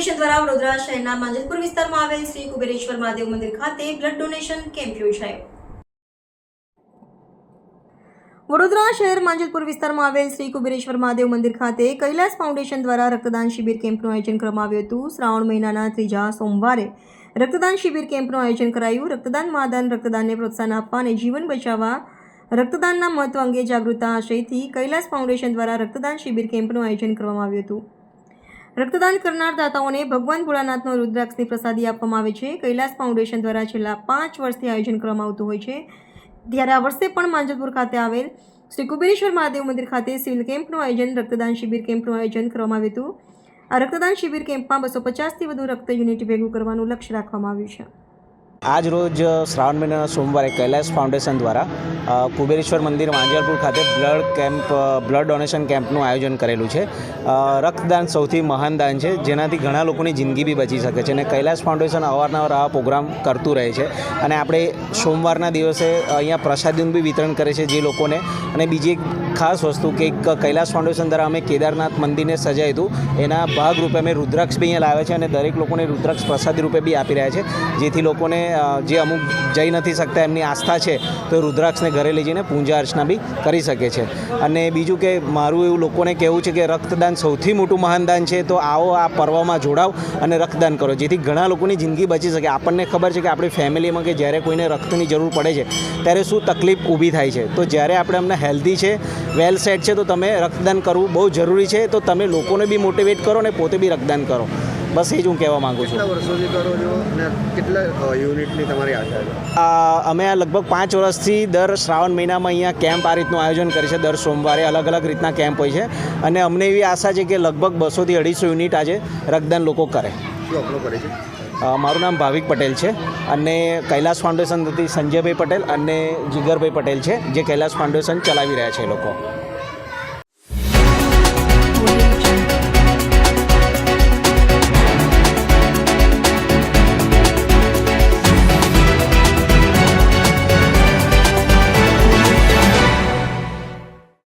Foundation દ્વારા વડોદરા શહેરના માંજલપુર વિસ્તારમાં આવેલ શ્રી કુબેરેશ્વર મહાદેવ મંદિર ખાતે બ્લડ ડોનેશન કેમ્પ યોજાયો। વડોદરા શહેર માંજલપુર વિસ્તારમાં આવેલ શ્રી કુબેરેશ્વર મહાદેવ મંદિર ખાતે કૈલાસ ફાઉન્ડેશન દ્વારા રક્તદાન શિબિર કેમ્પનું આયોજન કરવામાં આવ્યું હતું। શ્રાવણ મહિનાના ત્રીજા સોમવારે રક્તદાન શિબિર કેમ્પનું આયોજન કરાયું। રક્તદાન મહાદાન રક્તદાનને પ્રોત્સાહન આપવા અને જીવન બચાવવા રક્તદાનના મહત્વ અંગે જાગૃતતા આશયથી કૈલાસ ફાઉન્ડેશન દ્વારા રક્તદાન શિબિર કેમ્પનું આયોજન કરવામાં આવ્યું હતું। રક્તદાન કરનાર દાતાઓને ભગવાન ભોળાનાથનો રુદ્રાક્ષની પ્રસાદી આપવામાં આવે છે। કૈલાસ ફાઉન્ડેશન દ્વારા છેલ્લા 5 વર્ષથી આયોજન કરવામાં આવતું હોય છે, ત્યારે આ વર્ષે પણ માંજલપુર ખાતે આવેલ શ્રી કુબેરેશ્વર મહાદેવ મંદિર ખાતે સિવિલ કેમ્પનું આયોજન રક્તદાન શિબિર કેમ્પનું આયોજન કરવામાં આવ્યું હતું। આ રક્તદાન શિબિર કેમ્પમાં 250થી વધુ રક્ત યુનિટ ભેગું કરવાનું લક્ષ્ય રાખવામાં આવ્યું છે। આજ રોજ શ્રાવણ મહિનાના સોમવારે કૈલાસ ફાઉન્ડેશન દ્વારા કુબેરેશ્વર મંદિર માંજલપુર ખાતે બ્લડ ડોનેશન કેમ્પનું આયોજન કરેલું છે। રક્તદાન સૌથી મહાન દાન છે, જેનાથી ઘણા લોકોની જિંદગી બી બચી શકે છે અને કૈલાસ ફાઉન્ડેશન અવારનવાર આવા પ્રોગ્રામ કરતું રહે છે અને આપણે સોમવારના દિવસે અહીંયા પ્રસાદીનું બી વિતરણ કરે છે જે લોકોને। અને બીજી એક ખાસ વસ્તુ કે કૈલાસ ફાઉન્ડેશન દ્વારા અમે કેદારનાથ મંદિરને સજાવ્યું હતું, એના ભાગરૂપે અમે રુદ્રાક્ષ બી અહીંયા લાવ્યા છે અને દરેક લોકોને રુદ્રાક્ષ પ્રસાદી રૂપે બી આપી રહ્યા છે, જેથી લોકોને જે અમુક જઈ નથી શકતા એમની આસ્થા છે તો રુદ્રાક્ષને ઘરે લઈ જઈને પૂજા અર્ચના બી કરી શકે છે। અને બીજું કે મારું એવું લોકોને કહેવું છે કે રક્તદાન સૌથી મોટું મહાન દાન છે, તો આવો આ પર્વમાં જોડાવ અને રક્તદાન કરો, જેથી ઘણા લોકોની જિંદગી બચી શકે। આપણને ખબર છે કે આપણી ફેમિલીમાં કે જ્યારે કોઈને રક્તની જરૂર પડે છે ત્યારે શું તકલીફ ઊભી થાય છે, તો જ્યારે આપણે અમને હેલ્ધી છે, વેલ સેટ છે, તો તમે રક્તદાન કરવું બહુ જરૂરી છે। તો તમે લોકોને બી મોટિવેટ કરો અને પોતે બી રક્તદાન કરો, બસ એ જ હું કહેવા માગું છું। કેટલા વર્ષોથી કરો છો અને કેટલા યુનિટની તમારી આશા છે? અમે આ લગભગ 5 વર્ષથી દર શ્રાવણ મહિનામાં અહીંયા કેમ્પ આ રીતનું આયોજન કરે છે। દર સોમવારે અલગ અલગ રીતના કેમ્પ હોય છે અને અમને એવી આશા છે કે લગભગ 200થી 250 યુનિટ આજે રક્તદાન લોકો કરે। શું આપણો કરે છે? મારું નામ ભાવિક પટેલ છે અને કૈલાસ ફાઉન્ડેશનથી સંજયભાઈ પટેલ અને જીગરભાઈ પટેલ છે, જે કૈલાસ ફાઉન્ડેશન ચલાવી રહ્યા છે એ લોકો।